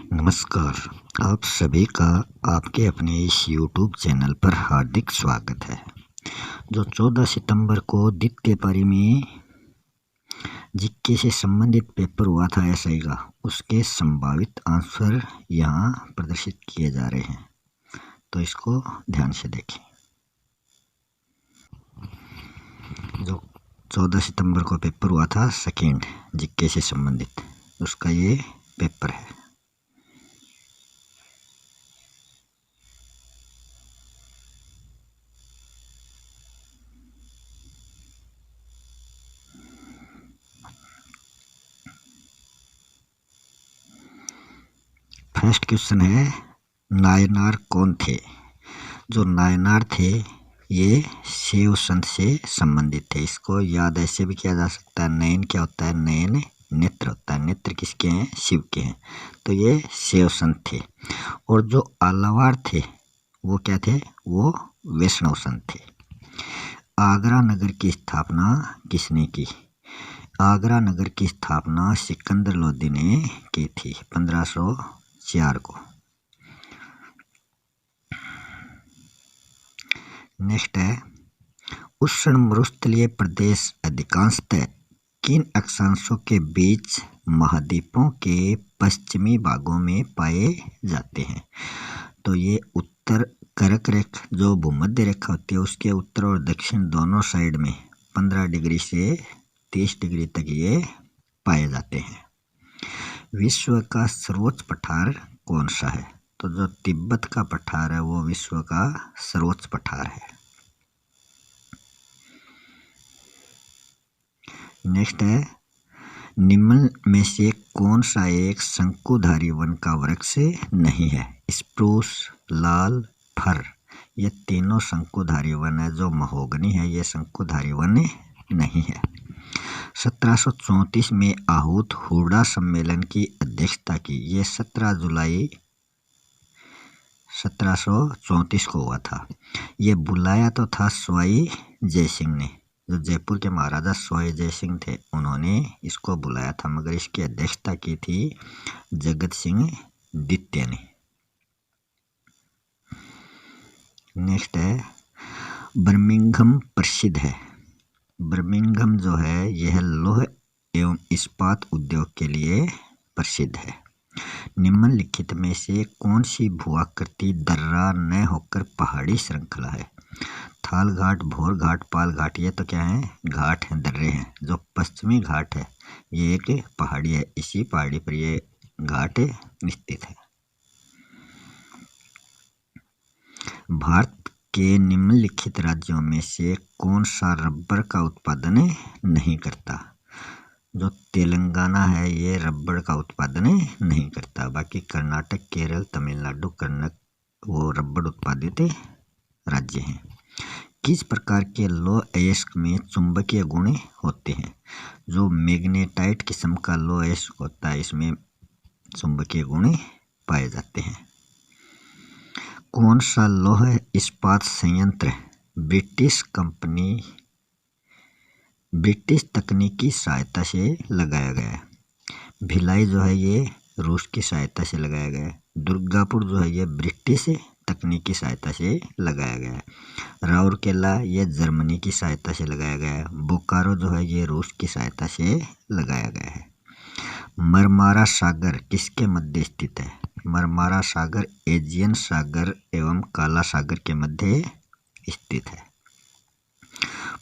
नमस्कार। आप सभी का आपके अपने इस YouTube चैनल पर हार्दिक स्वागत है। जो 14 सितंबर को द्वितीय पारी में जीके से संबंधित पेपर हुआ था एसआई का, उसके संभावित आंसर यहाँ प्रदर्शित किए जा रहे हैं, तो इसको ध्यान से देखें। जो 14 सितंबर को पेपर हुआ था सेकेंड जीके से संबंधित, उसका ये पेपर है। फर्स्ट क्वेश्चन है, नायनार कौन थे? जो नायनार थे ये शिव संत से संबंधित थे। इसको याद ऐसे भी किया जा सकता है, नयन क्या होता है? नयन नेत्र होता है। नेत्र किसके हैं? शिव के हैं। तो ये शिव संत थे। और जो आलावार थे वो क्या थे? वो वैष्णव संत थे। आगरा नगर की स्थापना किसने की? आगरा नगर की स्थापना सिकंदर लोदी ने की थी 1504 को। नेक्स्ट है, उष्ण मरुस्थलीय प्रदेश अधिकांशतः किन अक्षांशों के बीच महाद्वीपों के पश्चिमी भागों में पाए जाते हैं? तो ये उत्तर कर्क रेखा, जो भूमध्य रेखा होती है, उसके उत्तर और दक्षिण दोनों साइड में 15 डिग्री से 30 डिग्री तक ये पाए जाते हैं। विश्व का सर्वोच्च पठार कौन सा है? तो जो तिब्बत का पठार है वो विश्व का सर्वोच्च पठार है। नेक्स्ट है, निम्न में से कौन सा एक शंकुधारी वन का वृक्ष नहीं है? स्प्रूस, लाल, फर, ये तीनों शंकुधारी वन है। जो महोगनी है ये शंकुधारी वन नहीं है। 1734 में आहूत हुडा सम्मेलन की अध्यक्षता की, ये 17 जुलाई 1734 को हुआ था। ये बुलाया तो था सवाई जय सिंह ने, जो जयपुर के महाराजा सवाई जय सिंह थे, उन्होंने इसको बुलाया था, मगर इसकी अध्यक्षता की थी जगत सिंह द्वितीय ने। नेक्स्ट है, बर्मिंघम प्रसिद्ध है। बर्मिंघम जो है यह लौह एवं इस्पात उद्योग के लिए प्रसिद्ध है। निम्नलिखित में से कौन सी भूआकृति दर्रा न होकर पहाड़ी श्रृंखला है? थाल घाट, भोर घाट, पाल घाट, ये तो क्या है? घाट हैं, दर्रे हैं। जो पश्चिमी घाट है ये एक पहाड़ी है, इसी पहाड़ी पर ये घाट स्थित है। भारत के निम्नलिखित राज्यों में से कौन सा रबर का उत्पादन नहीं करता? जो तेलंगाना है ये रबर का उत्पादन नहीं करता। बाकी कर्नाटक, केरल, तमिलनाडु, कर्नाटक वो रबर उत्पादित राज्य हैं। किस प्रकार के लौह अयस्क में चुंबकीय गुण होते हैं? जो मैग्नेटाइट किस्म का लौह अयस्क होता है इसमें चुंबकीय गुण पाए जाते हैं। कौन सा लौह इस्पात संयंत्र ब्रिटिश तकनीकी सहायता से लगाया गया है? भिलाई जो है ये रूस की सहायता से लगाया गया है। दुर्गापुर जो है ये ब्रिटिश तकनीकी सहायता से लगाया गया है। राउरकेला ये जर्मनी की सहायता से लगाया गया है। बोकारो जो है ये रूस की सहायता से लगाया गया है। मरमारा सागर किसके मध्य स्थित है? मरमारा सागर एजियन सागर एवं काला सागर के मध्य स्थित है।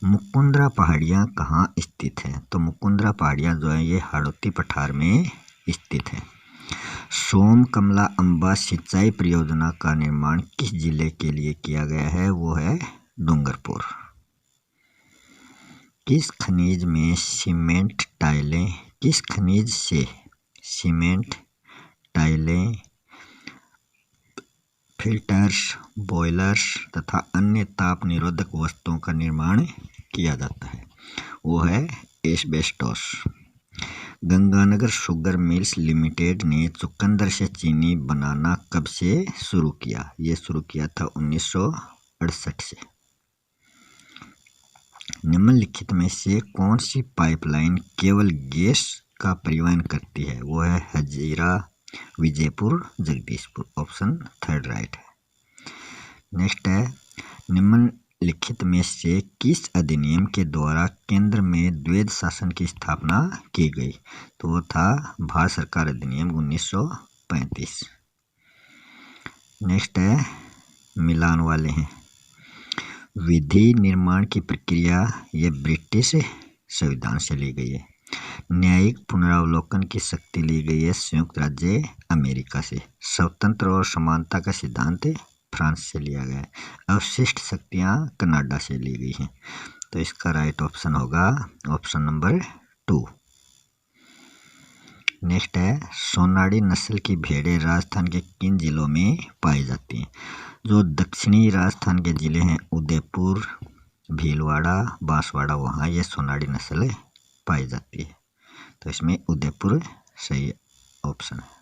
मुकुंदरा पहाड़ियाँ कहाँ स्थित हैं? तो मुकुंदरा पहाड़ियाँ जो है ये हाड़ौती पठार में स्थित है। सोम कमला अंबा सिंचाई परियोजना का निर्माण किस जिले के लिए किया गया है? वो है डूंगरपुर। किस खनिज से सीमेंट टाइलें, फिल्टर्स, बॉयलर्स तथा अन्य ताप निरोधक वस्तुओं का निर्माण किया जाता है? वो है asbestos. Ganganagar sugar mills limited ने चुकंदर से चीनी बनाना कब से शुरू किया? ये शुरू किया था 1968 से। निम्नलिखित में से कौन सी पाइपलाइन केवल गैस का परिवहन करती है? वो है Hazira Vijaypur, Jagdishpur. Option third right है। नेक्स्ट है, निम्नलिखित में से किस अधिनियम के द्वारा केंद्र में द्वैध शासन की स्थापना की गई? तो वो था भारत सरकार अधिनियम 1935। नेक्स्ट है, मिलान वाले हैं। विधि निर्माण की प्रक्रिया ये ब्रिटिश संविधान से ली गई है। न्यायिक पुनरावलोकन की शक्ति ली गई है संयुक्त राज्य अमेरिका से। स्वतंत्र और समानता का सिद्धांत फ्रांस से लिया गया है। अवशिष्ट शक्तियाँ कनाडा से ली गई हैं। तो इसका राइट ऑप्शन होगा ऑप्शन नंबर 2। नेक्स्ट है, सोनाड़ी नस्ल की भेड़ें राजस्थान के किन जिलों में पाई जाती हैं? जो दक्षिणी राजस्थान के जिले हैं उदयपुर, भीलवाड़ा, बांसवाड़ा, वहाँ ये सोनाड़ी नस्ल पाई जाती है। तो इसमें उदयपुर सही ऑप्शन है।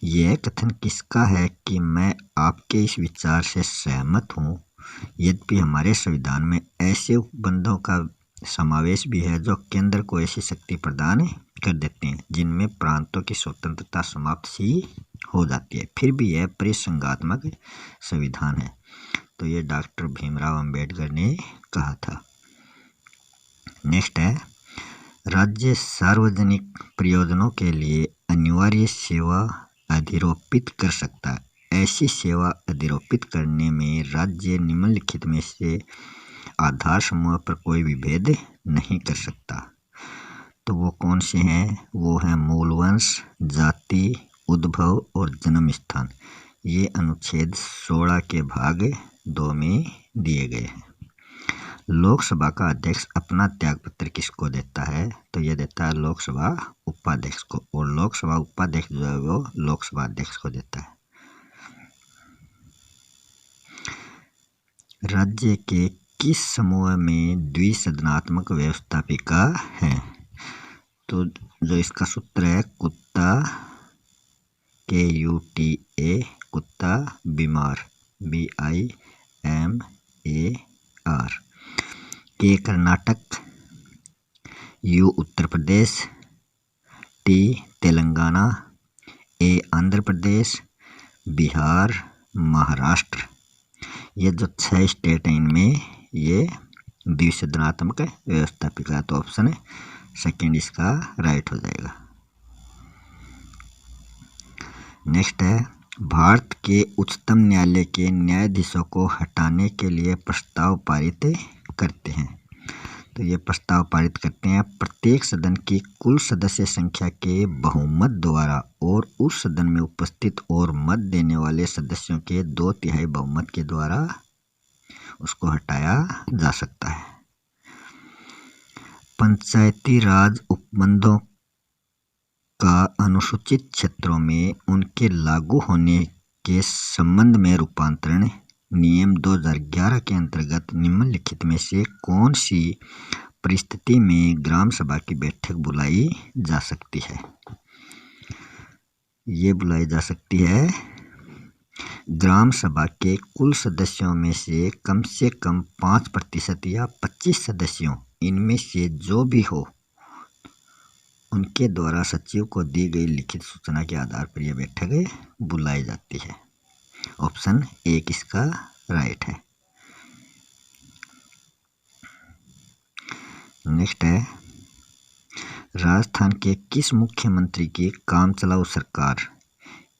यह कथन किसका है कि मैं आपके इस विचार से सहमत हूँ, यद्यपि हमारे संविधान में ऐसे उपबंधों का समावेश भी है जो केंद्र को ऐसी शक्ति प्रदान कर देते हैं जिनमें प्रांतों की स्वतंत्रता समाप्त सी हो जाती है, फिर भी यह परिसंघात्मक संविधान है। तो ये डॉक्टर भीमराव अंबेडकर ने कहा था। नेक्स्ट है, राज्य सार्वजनिक प्रयोजनों के लिए अनिवार्य सेवा अधिरोपित कर सकता है। ऐसी सेवा अधिरोपित करने में राज्य निम्नलिखित में से आधार समूह पर कोई विभेद नहीं कर सकता। तो वो कौन से हैं? वो हैं मूलवंश, जाति, उद्भव और जन्म स्थान। ये अनुच्छेद 16 के भाग 2 में दिए गए हैं। लोकसभा का अध्यक्ष अपना त्यागपत्र किसको देता है? तो ये देता है लोकसभा उपाध्यक्ष को, और लोकसभा उपाध्यक्ष जो है वो लोकसभा अध्यक्ष को देता है। राज्य के किस समूह में द्विसदनात्मक व्यवस्थापिका है? तो जो इसका सूत्र है कुत्ता, KUTA, कुत्ता, बीमार, BIMAR, के Karnataka, U Uttar Pradesh, T Telangana, A Andhra Pradesh, Bihar, Maharashtra. ये जो 6 स्टेट हैं इनमें ये द्विसदनात्मक व्यवस्थापिका। तो ऑप्शन सेकंड इसका राइट हो जाएगा। नेक्स्ट है, भारत के उच्चतम न्यायालय के न्यायाधीशों को हटाने के लिए प्रस्ताव पारित करते हैं। तो ये प्रस्ताव पारित करते हैं प्रत्येक सदन की कुल सदस्य संख्या के बहुमत द्वारा और उस सदन में उपस्थित और मत देने वाले सदस्यों के 2/3 बहुमत के द्वारा उसको हटाया जा सकता है। पंचायती राज उपबंधों का अनुसूचित क्षेत्रों में उनके लागू होने के संबंध में रूपांतरण नियम 2011 के अंतर्गत निम्नलिखित में से कौन सी परिस्थिति में ग्राम सभा की बैठक बुलाई जा सकती है? ये बुलाई जा सकती है ग्राम सभा के कुल सदस्यों में से कम 5% या 25 सदस्यों इनमें से जो भी हो उनके द्वारा सचिव को दी गई लिखित सूचना के आधार पर यह बैठक बुलाई जाती है। ऑप्शन 1 इसका राइट है। नेक्स्ट है, राजस्थान के किस मुख्यमंत्री की कामचलाऊ सरकार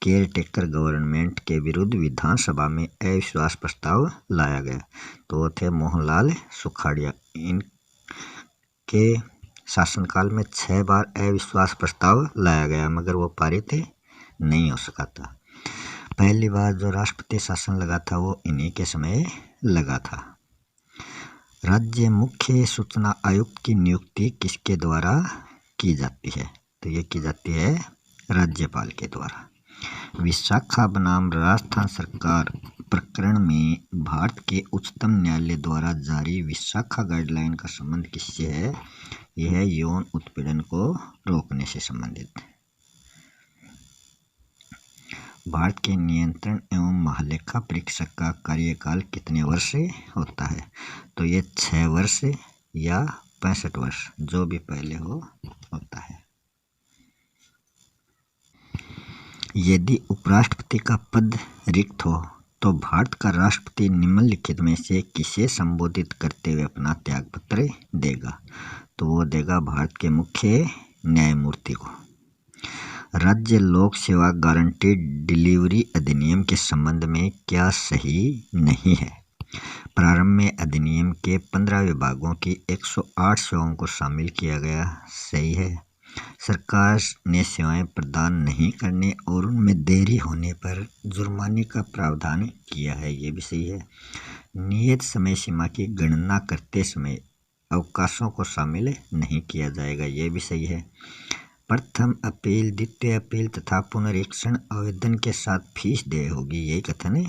केयर टेकर गवर्नमेंट के विरुद्ध विधानसभा में अविश्वास प्रस्ताव लाया गया? तो वो थे मोहनलाल सुखाड़िया। इनके शासनकाल में 6 बार अविश्वास प्रस्ताव लाया गया मगर वो पारित नहीं हो सका था। पहली बार जो राष्ट्रपति शासन लगा था वो इन्हीं के समय लगा था। राज्य मुख्य सूचना आयुक्त की नियुक्ति किसके द्वारा की जाती है? तो ये की जाती है राज्यपाल के द्वारा। विशाखा बनाम राजस्थान सरकार प्रकरण में भारत के उच्चतम न्यायालय द्वारा जारी विशाखा गाइडलाइन का संबंध किससे है? यह है यौन उत्पीड़न को रोकने से संबंधित। भारत के नियंत्रण एवं महालेखा परीक्षक का कार्यकाल कितने वर्ष होता है? तो ये 6 वर्ष या 65 वर्ष जो भी पहले हो होता है। यदि उपराष्ट्रपति का पद रिक्त हो तो भारत का राष्ट्रपति निम्नलिखित में से किसे संबोधित करते हुए अपना त्यागपत्र देगा? तो वो देगा भारत के मुख्य न्यायमूर्ति को। राज्य लोक सेवा गारंटी डिलीवरी अधिनियम के संबंध में क्या सही नहीं है? प्रारंभ में अधिनियम के 15 विभागों की 108 सेवाओं को शामिल किया गया, सही है। सरकार ने सेवाएं प्रदान नहीं करने और उनमें देरी होने पर जुर्माने का प्रावधान किया है, ये भी सही है। नियत समय सीमा की गणना करते समय अवकाशों को शामिल नहीं किया जाएगा, ये भी सही है। प्रथम अपील, द्वितीय अपील तथा पुनरीक्षण आवेदन के साथ फीस देय होगी, यही कथन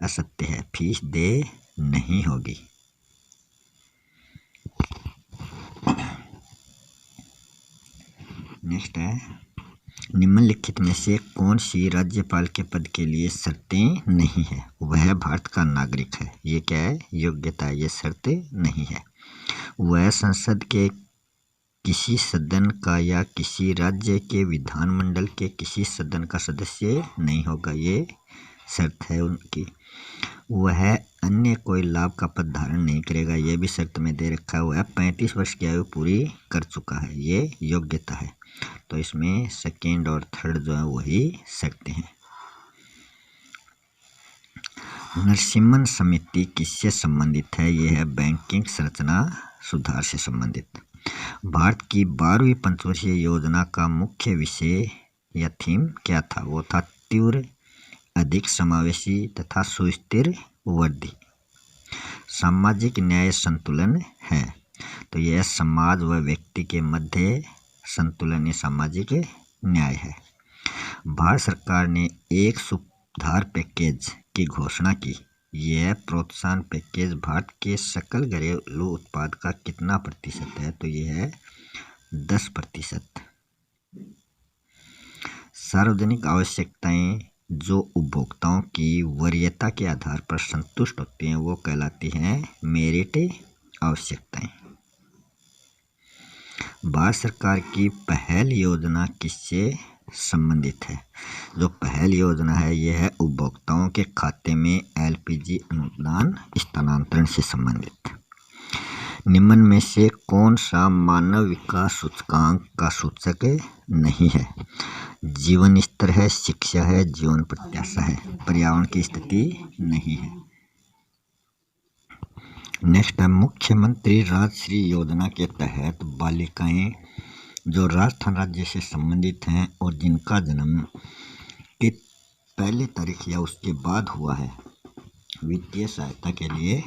असत्य है, फीस देय नहीं होगी। नेक्स्ट है, निम्नलिखित में से कौन सी राज्यपाल के पद के लिए शर्तें नहीं है? वह भारत का नागरिक है, ये क्या है? योग्यता, ये शर्तें नहीं है। वह संसद के किसी सदन का या किसी राज्य के विधानमंडल के किसी सदन का सदस्य नहीं होगा, ये शर्त है उनकी। वह अन्य कोई लाभ का पद धारण नहीं करेगा, ये भी शर्त में दे रखा है। वह 35 वर्ष की आयु पूरी कर चुका है, ये योग्यता है। तो इसमें सेकेंड और थर्ड जो है वही शर्तें हैं। नरसिम्हन समिति किससे संबंधित है? ये है बैंकिंग संरचना सुधार से संबंधित। भारत की 12वीं पंचवर्षीय योजना का मुख्य विषय या थीम क्या था? वो था तीव्र, अधिक समावेशी तथा सुस्थिर वृद्धि। सामाजिक न्याय संतुलन है, तो यह समाज व व्यक्ति के मध्य संतुलन या सामाजिक न्याय है। भारत सरकार ने एक सुधार पैकेज की घोषणा की, यह प्रोत्साहन पैकेज भारत के सकल घरेलू उत्पाद का कितना प्रतिशत है? तो यह है 10%। सार्वजनिक आवश्यकताएं जो उपभोक्ताओं की वरीयता के आधार पर संतुष्ट होती हैं वो कहलाती हैं मेरिट आवश्यकताएं। भारत सरकार की पहल योजना किससे संबंधित है? जो पहल योजना है यह है उपभोक्ताओं के खाते में LPG अनुदान स्थानांतरण से संबंधित। निम्न में से कौन सा मानव विकास सूचकांक का सूचक नहीं है? जीवन स्तर है, शिक्षा है, जीवन प्रत्याशा है, पर्यावरण की स्थिति नहीं है। नेक्स्ट है, मुख्यमंत्री राजश्री योजना के तहत बालिकाएं जो राजस्थान राज्य से संबंधित हैं और जिनका जन्म की पहली तारीख या उसके बाद हुआ है, वित्तीय सहायता के लिए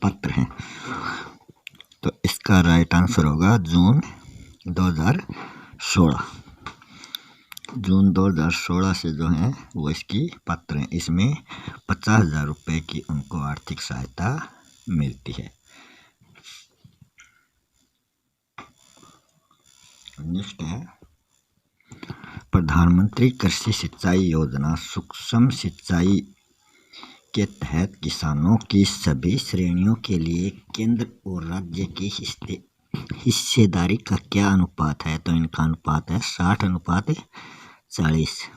पात्र हैं। तो इसका राइट आंसर होगा जून 2016। जून 2016 से जो है वो इसकी पात्र हैं। इसमें 50,000 रुपये की उनको आर्थिक सहायता मिलती है। नेक्स्ट है, प्रधानमंत्री कृषि सिंचाई योजना सूक्ष्म सिंचाई के तहत किसानों की सभी श्रेणियों के लिए केंद्र और राज्य की हिस्सेदारी का क्या अनुपात है? तो इनका अनुपात है 60:40।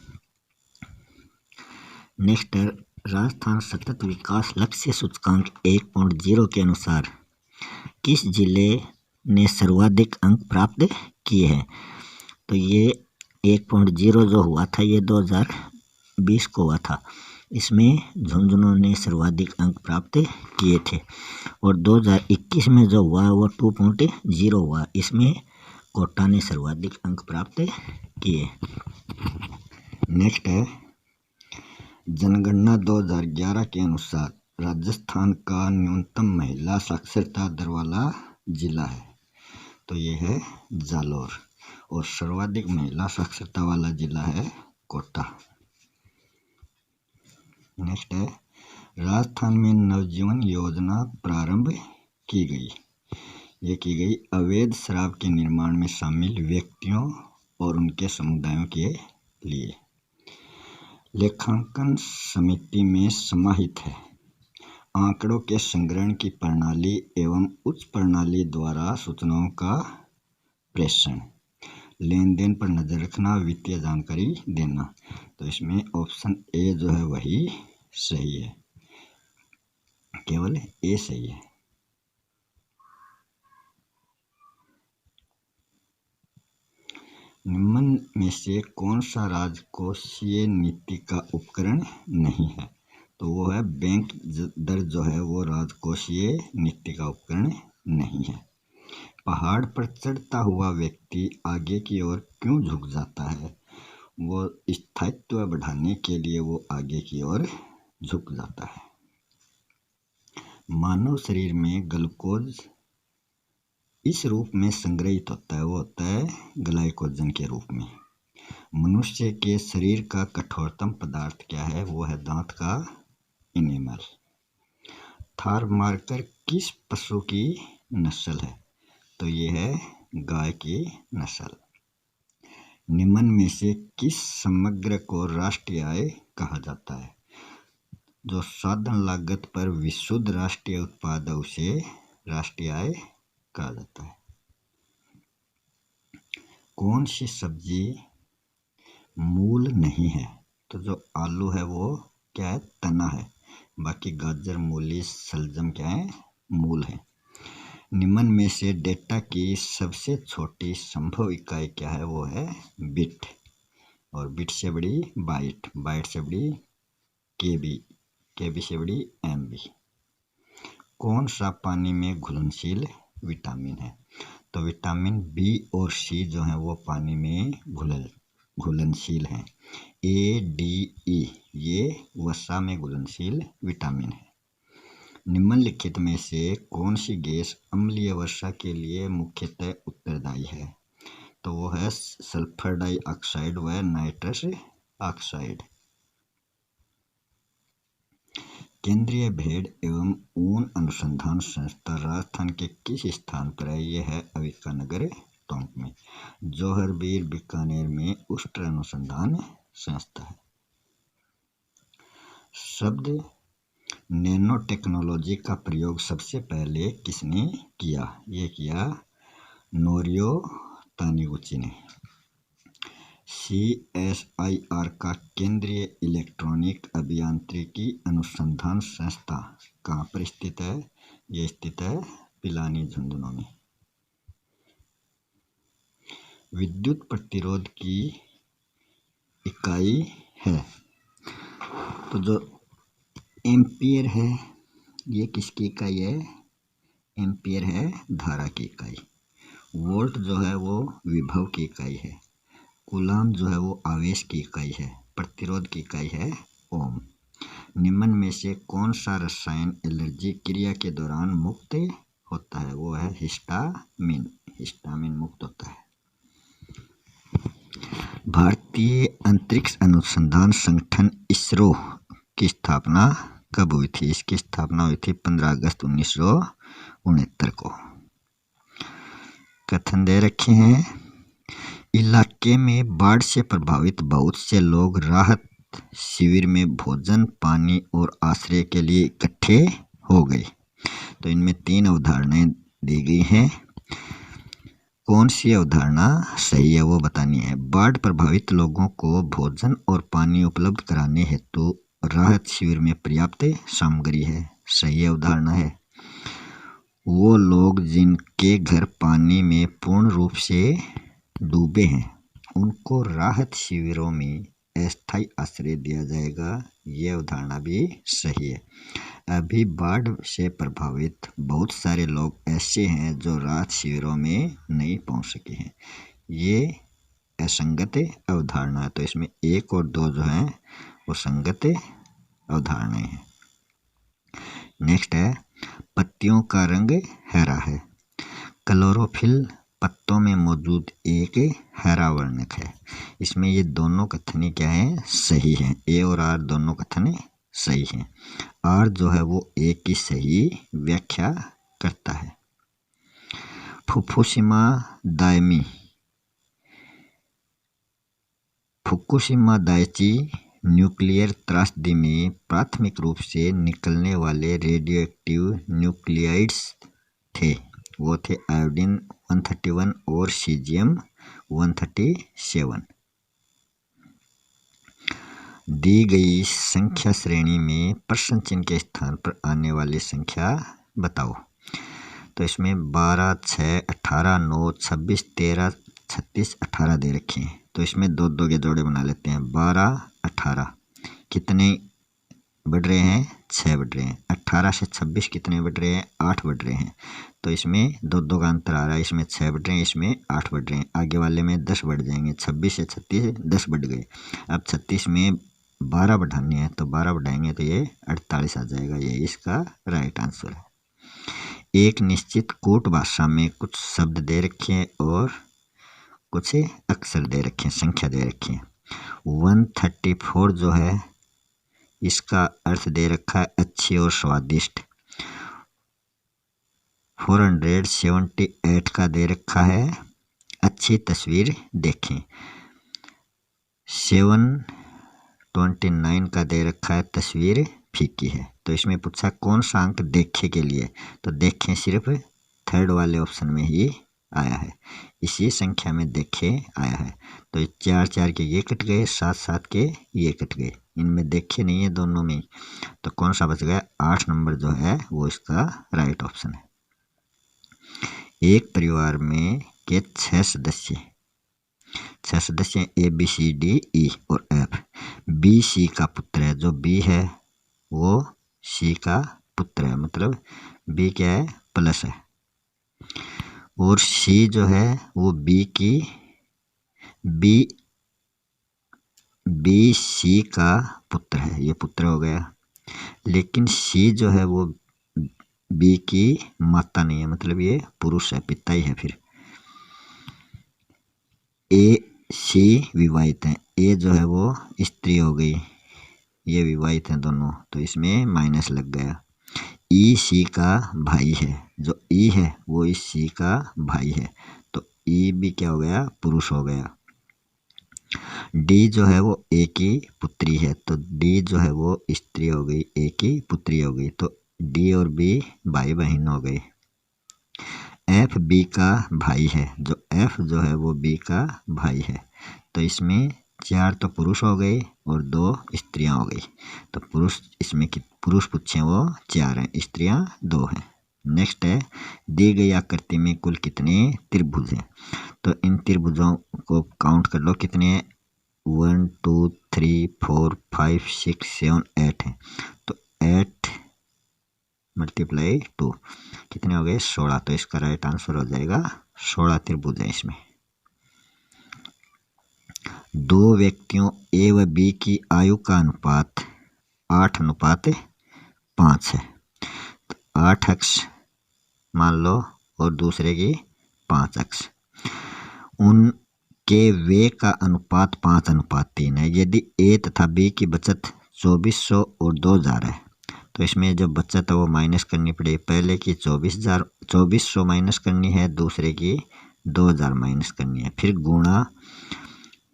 नेक्स्ट है, राजस्थान सतत विकास लक्ष्य सूचकांक 1.0 के अनुसार किस जिले ने सर्वाधिक अंक प्राप्त किए हैं? तो ये 1.0 जो हुआ था ये 2020 को हुआ था। इसमें झुंझुनू ने सर्वाधिक अंक प्राप्त किए थे और 2021 में जो हुआ वो 2.0 हुआ। इसमें कोटा ने सर्वाधिक अंक प्राप्त किए। नेक्स्ट है, जनगणना 2011 के अनुसार राजस्थान का न्यूनतम महिला साक्षरता दर वाला जिला है, तो ये है जालोर, और सर्वाधिक महिला साक्षरता वाला जिला है कोटा। नेक्स्ट है, राजस्थान में नवजीवन योजना प्रारंभ की गई। ये की गई अवैध शराब के निर्माण में शामिल व्यक्तियों और उनके समुदायों के लिए। लेखांकन समिति में समाहित है आंकड़ों के संग्रहण की प्रणाली एवं उच्च प्रणाली द्वारा सूचनाओं का प्रेषण। लेन देन पर नजर रखना, वित्तीय जानकारी देना। तो इसमें ऑप्शन ए जो है वही सही है, केवल ए सही है। निम्न में से कौन सा राजकोषीय नीति का उपकरण नहीं है? तो वो है बैंक दर जो है वो राजकोषीय नीति का उपकरण नहीं है। पहाड़ पर चढ़ता हुआ व्यक्ति आगे की ओर क्यों झुक जाता है? वो स्थायित्व बढ़ाने के लिए वो आगे की ओर झुक जाता है। मानव शरीर में ग्लूकोज इस रूप में संग्रहित होता है, वो होता है ग्लाइकोजन के रूप में। मनुष्य के शरीर का कठोरतम पदार्थ क्या है? वो है दांत का इनेमल। थार मार्कर किस पशु की नस्ल है? तो ये है गाय की नस्ल। निम्न में से किस समग्र को राष्ट्रीय आय कहा जाता है? जो साधन लागत पर विशुद्ध राष्ट्रीय उत्पाद है उसे राष्ट्रीय आय कहा जाता है। कौन सी सब्जी मूल नहीं है? तो जो आलू है वो क्या है? तना है। बाकी गाजर, मूली, शलजम क्या है? मूल है। निम्न में से डेटा की सबसे छोटी संभव इकाई क्या है? वो है बिट। और बिट से बड़ी बाइट, बाइट से बड़ी केबी, केबी से बड़ी एमबी। कौन सा पानी में घुलनशील विटामिन है? तो विटामिन बी और सी जो है वो पानी में घुलनशील हैं। ए, डी, ई ये वसा में घुलनशील विटामिन है। निम्नलिखित में से कौन सी गैस अम्लीय वर्षा के लिए मुख्यतः उत्तरदायी है? तो वो है सल्फर डाइऑक्साइड व नाइट्रस ऑक्साइड। केंद्रीय भेड़ एवं ऊन अनुसंधान संस्था राजस्थान के किस स्थान पर है? ये है अविकानगर टोंक में। जोहरबीर बीकानेर में उष्ट्र अनुसंधान संस्था है। शब्द नैनो टेक्नोलॉजी का प्रयोग सबसे पहले किसने किया? ये किया नोरियो तानीगुची ने। CSIR का केंद्रीय इलेक्ट्रॉनिक अभियांत्रिकी अनुसंधान संस्था कहाँ पर स्थित है? ये स्थित है पिलानी झुंझुनू में। विद्युत प्रतिरोध की इकाई है, तो जो एम्पियर है ये किसकी इकाई है? एम्पियर है धारा की इकाई। वोल्ट जो है वो विभव की इकाई है। कूलाम जो है वो आवेश की इकाई है। प्रतिरोध की इकाई है ओम। निम्न में से कौन सा रसायन एलर्जी क्रिया के दौरान मुक्त होता है? वो है हिस्टामिन। हिस्टामिन मुक्त होता है। भारतीय अंतरिक्ष अनुसंधान संगठन इसरो की स्थापना कब हुई थी? इसकी स्थापना हुई थी 15 अगस्त 1969 को। कथन दे रखे हैं, इलाके में बाढ़ से प्रभावित बहुत से लोग राहत शिविर में भोजन, पानी और आश्रय के लिए इकट्ठे हो गए। तो इनमें 3 अवधारणाएं दी गई हैं। कौन सी अवधारणा सही है वो बतानी है। बाढ़ प्रभावित लोगों को भोजन और पानी उपलब्ध कराने हेतु राहत शिविर में पर्याप्त सामग्री है, सही अवधारणा है। वो लोग जिनके घर पानी में पूर्ण रूप से डूबे हैं उनको राहत शिविरों में अस्थायी आश्रय दिया जाएगा, ये अवधारणा भी सही है। अभी बाढ़ से प्रभावित बहुत सारे लोग ऐसे हैं जो राहत शिविरों में नहीं पहुंच सके हैं, ये असंगत अवधारणा है। तो इसमें 1 और 2 जो हैं वो संगत अवधारणाएं हैं। नेक्स्ट है, पत्तियों का रंग हरा है। क्लोरोफिल पत्तों में मौजूद एक हरा वर्णक है। इसमें ये दोनों कथन क्या है? सही हैं। ए और आर दोनों कथन सही हैं। आर जो है वो ए की सही व्याख्या करता है। फुकुशिमा दाइची न्यूक्लियर त्रासदी में प्राथमिक रूप से निकलने वाले रेडियो एक्टिव न्यूक्लियाइड्स थे, वो थे आयोडीन 131 और सीजियम 137। दी गई संख्या श्रेणी में प्रश्न चिन्ह के स्थान पर आने वाली संख्या बताओ। तो इसमें 12, 6, 18, 9, 26, 13, 36, 18 दे रखे हैं। तो इसमें दो दो के जोड़े बना लेते हैं। 12, 18 कितने बढ़ रहे हैं? 6 बढ़ रहे हैं। 18 से 26 कितने बढ़ रहे हैं? 8 बढ़ रहे हैं। तो इसमें दो दो का अंतर आ रहा है। इसमें 6 बढ़ रहे हैं, इसमें 8 बढ़ रहे हैं। आगे वाले में 10 बढ़ जाएंगे। 26 से 36 10 बढ़ गए। अब 36 में 12 बढ़ाने हैं, तो 12 बढ़ाएंगे तो ये 48 आ जाएगा। ये इसका राइट आंसर है। एक निश्चित कूट भाषा में कुछ शब्द दे रखे हैं और कुछ अक्षर दे रखे हैं, संख्या दे रखी है। 134 जो है इसका अर्थ दे रखा है अच्छी और स्वादिष्ट। 478 का दे रखा है अच्छी तस्वीर देखें। 729 का दे रखा है तस्वीर फीकी है। तो इसमें पूछा कौन सा अंक देखे के लिए, तो देखें सिर्फ थर्ड वाले ऑप्शन में ही आया है। इसी संख्या में देखे आया है। तो 4 4 के ये कट गए, 7 7 के ये कट गए। इनमें देखे नहीं है दोनों में, तो कौन सा बच गया? 8 नंबर जो है वो इसका राइट ऑप्शन है। एक परिवार में के 6 सदस्य A B C D E और एफ। बी सी का पुत्र है। जो बी है वो सी का पुत्र है, मतलब बी क्या है? प्लस है। और सी जो है वो बी सी का पुत्र है। ये पुत्र हो गया। लेकिन सी जो है वो बी की माता नहीं है, मतलब ये पुरुष है, पिता ही है। फिर ए सी विवाहित है। ए जो है वो स्त्री हो गई, ये विवाहित हैं दोनों, तो इसमें माइनस लग गया। ई सी का भाई है। जो ई है वो इस सी का भाई है, तो ई भी क्या हो गया? पुरुष हो गया। डी जो है वो ए की पुत्री है, तो डी जो है वो स्त्री हो गई, ए की पुत्री हो गई। तो डी और बी भाई बहन हो गए। एफ बी का भाई है। जो एफ जो है वो बी का भाई है, तो इसमें 4 तो पुरुष हो गए और 2 स्त्रियां हो गई। तो पुरुष इसमें पुरुष पूछे वो 4 हैं, स्त्रियां 2 हैं। नेक्स्ट है दी गई आकृति में कुल कितने त्रिभुज हैं। तो इन त्रिभुजों को काउंट कर लो कितने हैं। 1 2 3 4 5 6 7 8 हैं। तो 8 × 2 कितने हो गए? 16। तो इसका राइट आंसर हो जाएगा 16 त्रिभुज है इसमें। दो व्यक्तियों ए व बी की आयु का अनुपात 8:5 है। तो 8x मान लो और दूसरे की 5x। उनके वे का अनुपात 5:3 है। यदि ए तथा बी की बचत 2400 और 2000 है, तो इसमें जो बचत है वो माइनस करनी पड़ेगी। पहले की 2400 माइनस करनी है, दूसरे की 2000 माइनस करनी है। फिर गुणा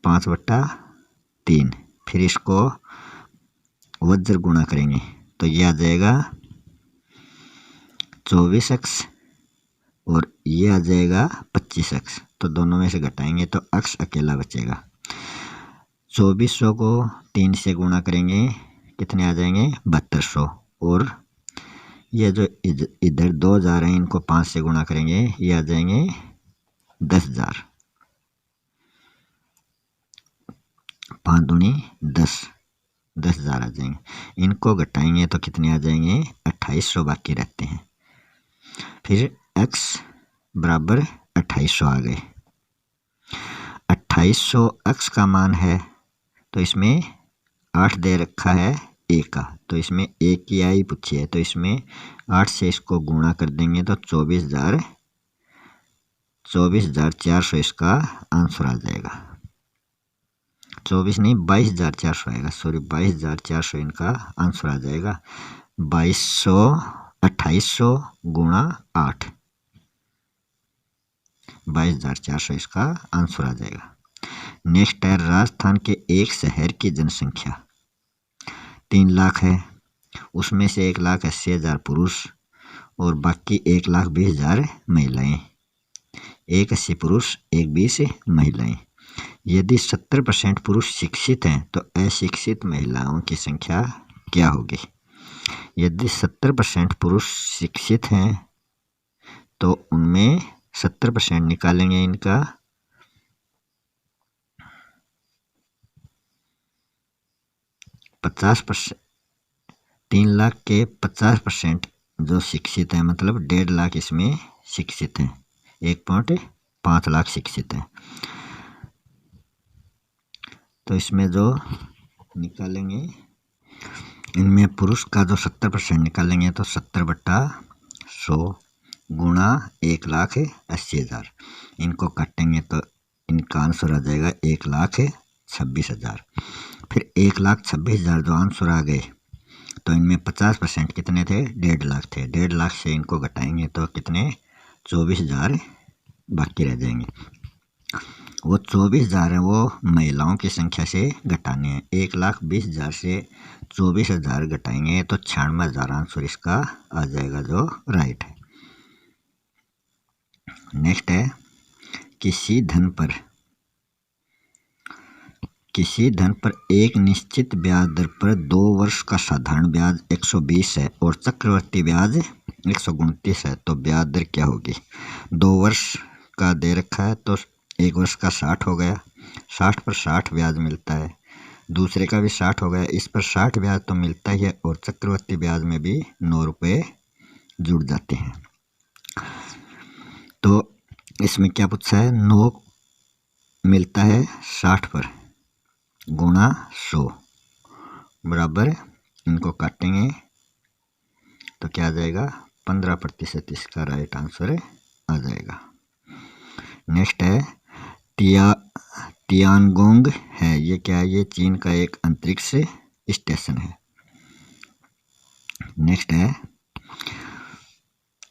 5/3, फिर इसको वज्र गुणा करेंगे तो ये आ जाएगा 24x और ये आ जाएगा 25x। तो दोनों में से घटाएंगे तो x अकेला बचेगा। 2400 को 3 से गुणा करेंगे कितने आ जाएंगे? 7200। और ये जो इधर 2000 हैं इनको 5 से गुणा करेंगे, ये आ जाएंगे 10,000। 5 दूनी 10, 10,000 आ जाएंगे। इनको घटाएंगे तो कितने आ जाएंगे? 2800 बाकी रहते हैं। फिर x बराबर 2800 आ गए। 2800 x का मान है, तो इसमें 8 दे रखा है ए का, तो इसमें ए की आई पूछी है, तो इसमें 8 से इसको गुणा कर देंगे तो 24,400 इसका आंसर आ जाएगा। 24 नहीं 22,400 आएगा, सॉरी 22,400 इनका आंसर आ जाएगा। 2800 गुणा 8, 22,400 इसका आंसर आ जाएगा। नेक्स्ट है राजस्थान के एक शहर की जनसंख्या 3 लाख है। उसमें से 1,80,000 पुरुष और बाकी 1,20,000 महिलाएं। एक 80 पुरुष, एक 20 महिलाएं। यदि 70% पुरुष शिक्षित हैं तो अशिक्षित महिलाओं की संख्या क्या होगी? यदि 70% पुरुष शिक्षित हैं तो उनमें 70% निकालेंगे इनका, 50%, 3 लाख के 50% जो शिक्षित हैं, मतलब 1.5 लाख इसमें शिक्षित हैं, 1.5 लाख शिक्षित हैं। तो इसमें जो निकालेंगे, इनमें पुरुष का जो 70% निकालेंगे तो 70/100 गुणा 1,80,000। इनको काटेंगे तो इनका आंसर आ जाएगा 1,26,000। फिर 1,26,000 जो आंसर आ गए तो इनमें 50% कितने थे? 1.5 लाख थे। 1.5 लाख से इनको घटाएंगे तो कितने? 24,000 बाकी रह जाएंगे। वो 24,000 है वो महिलाओं की संख्या से घटाने हैं। 1,20,000 से 24,000 घटाएंगे तो 96,000 आंसर इसका आ जाएगा, जो राइट है। नेक्स्ट है, किसी धन पर एक निश्चित ब्याज दर पर 2 वर्ष का साधारण ब्याज 120 है और चक्रवर्ती ब्याज 129 है, तो ब्याज दर क्या होगी? 2 वर्ष का दे रखा है तो 1 वर्ष का 60 हो गया, 60 पर 60 ब्याज मिलता है। दूसरे का भी 60 हो गया, इस पर 60 ब्याज तो मिलता ही है और चक्रवर्ती ब्याज में भी 9 रुपये जुड़ जाते हैं। तो इसमें क्या पूछा है? 9 मिलता है 60 पर गुणा 100 बराबर, इनको काटेंगे तो क्या आ जाएगा? 15% इसका राइट आंसर आ जाएगा। नेक्स्ट है, तियानगोंग है, ये क्या है? ये चीन का एक अंतरिक्ष स्टेशन है। नेक्स्ट है,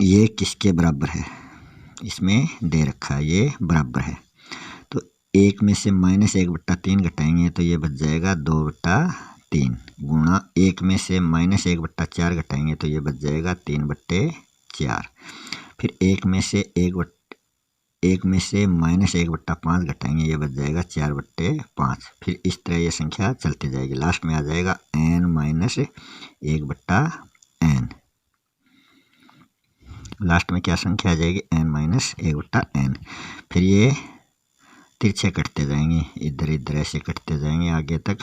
ये किसके बराबर है? इसमें दे रखा है, ये बराबर है। तो 1 में से -1/3 घटाएंगे तो ये बच जाएगा 2/3 गुणा 1 में से -1/4 घटाएंगे तो ये बच जाएगा 3/4। फिर 1 में से -1/5 घटाएंगे, ये बच जाएगा 4/5। फिर इस तरह ये संख्या चलती जाएगी, लास्ट में आ जाएगा n-1/n। लास्ट में क्या संख्या आ जाएगी? n-1/n। फिर ये तिरछे कटते जाएंगे, इधर इधर ऐसे कटते जाएंगे आगे तक,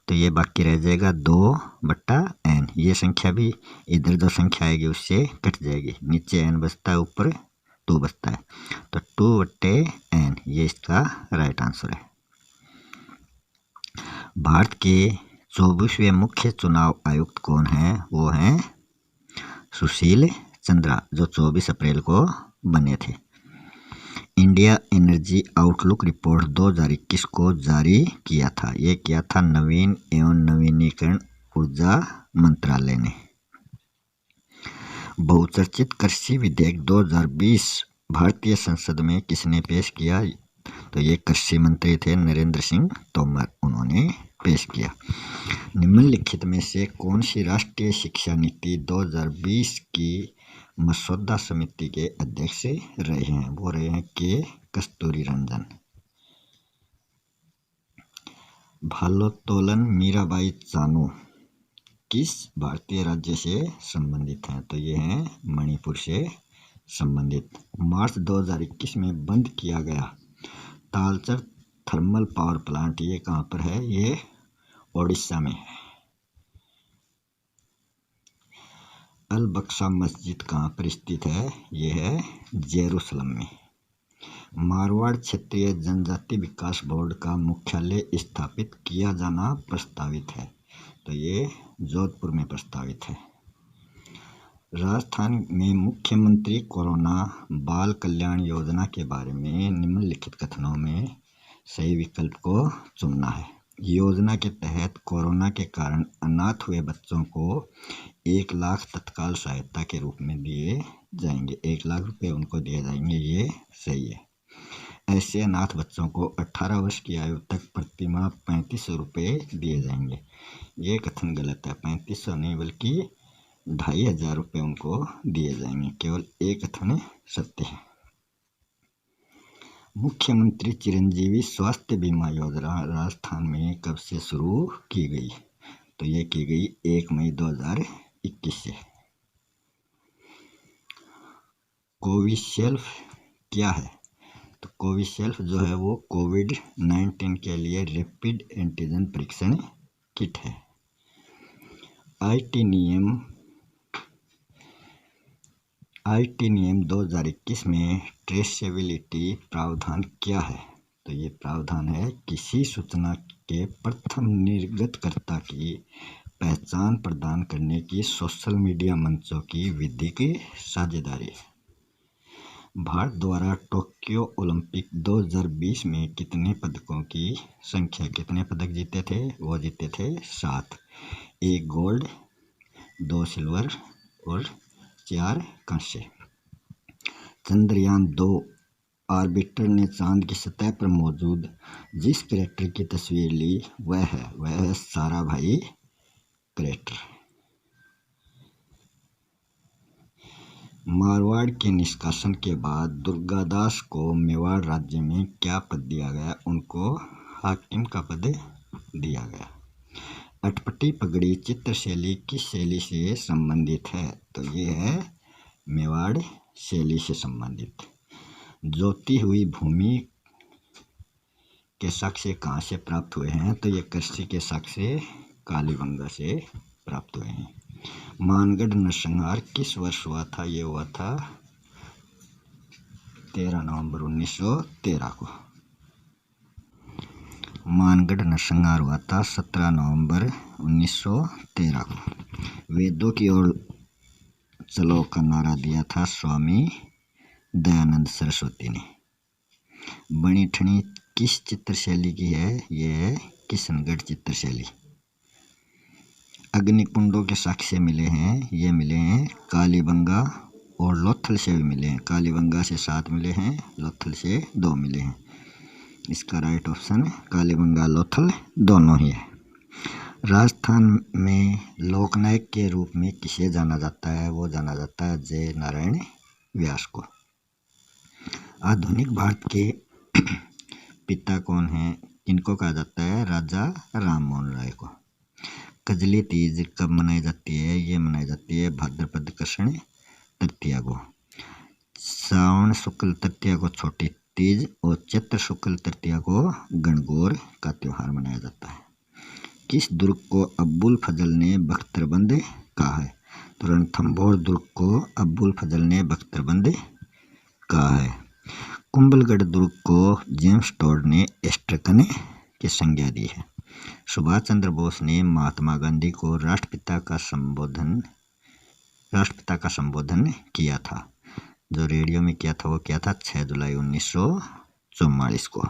तो ये बाकी रह जाएगा 2/n। ये संख्या भी इधर जो संख्या आएगी उससे कट जाएगी, नीचे n बचता है, ऊपर 2 बचता है, तो 2/n ये इसका राइट आंसर है। भारत के 24वें मुख्य चुनाव आयुक्त कौन है? वो हैं सुशील चंद्रा, जो 24 अप्रैल को बने थे। इंडिया एनर्जी आउटलुक रिपोर्ट 2021 को जारी किया था, ये किया था नवीन एवं नवीनीकरण ऊर्जा मंत्रालय ने। बहुचर्चित कृषि विधेयक 2020 भारतीय संसद में किसने पेश किया? तो ये कृषि मंत्री थे नरेंद्र सिंह तोमर, उन्होंने पेश किया। निम्नलिखित में से कौन सी राष्ट्रीय शिक्षा नीति 2020 की मसौदा समिति के अध्यक्ष रहे हैं? वो रहे हैं के कस्तूरी रंजन। भारोत्तोलन मीराबाई चानू किस भारतीय राज्य से संबंधित हैं? तो ये हैं मणिपुर से संबंधित। मार्च 2021 में बंद किया गया तालचर थर्मल पावर प्लांट, ये कहाँ पर है? ये ओडिशा में है। अल बक्सा मस्जिद कहाँ पर स्थित है? ये है जेरूसलम में। मारवाड़ क्षेत्रीय जनजाति विकास बोर्ड का मुख्यालय स्थापित किया जाना प्रस्तावित है, तो ये जोधपुर में प्रस्तावित है। राजस्थान में मुख्यमंत्री कोरोना बाल कल्याण योजना के बारे में निम्नलिखित कथनों में सही विकल्प को चुनना है। योजना के तहत कोरोना के कारण अनाथ हुए बच्चों को 1 लाख तत्काल सहायता के रूप में दिए जाएंगे, 1 लाख रुपए उनको दिए जाएंगे, ये सही है। ऐसे अनाथ बच्चों को 18 वर्ष की आयु तक प्रतिमाह 3500 रुपये दिए जाएंगे, ये कथन गलत है। 3500 नहीं बल्कि 2500 रुपये उनको दिए जाएंगे, केवल एक कथन सत्य है। मुख्यमंत्री चिरंजीवी स्वास्थ्य बीमा योजना राजस्थान में कब से शुरू की गई? तो ये की गई 1 मई 2021 से। कोविशील्ड क्या है? तो कोविशील्ड जो है वो कोविड-19 के लिए रैपिड एंटीजन परीक्षण किट है। आईटी नियम 2021 में ट्रेसेबिलिटी प्रावधान क्या है? तो ये प्रावधान है किसी सूचना के प्रथम निर्गतकर्ता की पहचान प्रदान करने की सोशल मीडिया मंचों की विधि की साझेदारी। भारत द्वारा टोक्यो ओलंपिक 2020 में कितने पदक जीते थे? वो जीते थे 7। 1 गोल्ड, 2 सिल्वर और 4 कांस्य। चंद्रयान 2 ऑर्बिटर ने चांद की सतह पर मौजूद जिस क्रैटर की तस्वीर ली वह है साराभाई क्रैटर। मारवाड़ के निष्कासन के बाद दुर्गादास को मेवाड़ राज्य में क्या पद दिया गया? उनको हाकिम का पद दिया गया। अटपटी पगड़ी चित्रशैली किस शैली से संबंधित है? तो ये है मेवाड़ शैली से संबंधित। जोती हुई भूमि के साक्ष्य कहाँ से प्राप्त हुए हैं? तो ये कृषि के साक्ष्य कालीबंगा से प्राप्त हुए हैं। मानगढ़ नरसंहार किस वर्ष हुआ था? ये हुआ था 13 नवंबर 1913 को। मानगढ़ नरसंहार हुआ था 17 नवंबर 1913 को। वेदों की ओर चलो का नारा दिया था स्वामी दयानंद सरस्वती ने। बनी ठनी किस चित्रशैली की है? ये है किशनगढ़ चित्रशैली। अग्निकुंडों के साक्ष्य मिले हैं, ये मिले हैं कालीबंगा और लोथल से भी मिले हैं। कालीबंगा से 7 मिले हैं, लोथल से 2 मिले हैं। इसका राइट ऑप्शन कालीबंगा लोथल दोनों ही है। राजस्थान में लोकनायक के रूप में किसे जाना जाता है? वो जाना जाता है जय नारायण व्यास को। आधुनिक भारत के पिता कौन हैं? इनको कहा जाता है राजा राम मोहन राय को। कजली तीज कब मनाई जाती है? ये मनाई जाती है भाद्रपद कृष्ण तृतीया को। श्रावण शुक्ल तृतीया को छोटी तीज और चैत्र शुक्ल तृतीया को गणगौर का त्योहार मनाया जाता है। किस दुर्ग को अब्बुल फजल ने बख्तरबंद कहा है? तो रणथंभौर दुर्ग को अब्बुल फजल ने बख्तरबंद कहा है। कुंभलगढ़ दुर्ग को जेम्स टोड ने एस्ट्रकन की संज्ञा दी है। सुभाष चंद्र बोस ने महात्मा गांधी को राष्ट्रपिता का संबोधन किया था। जो रेडियो में किया था वो किया था 6 जुलाई 1944 को।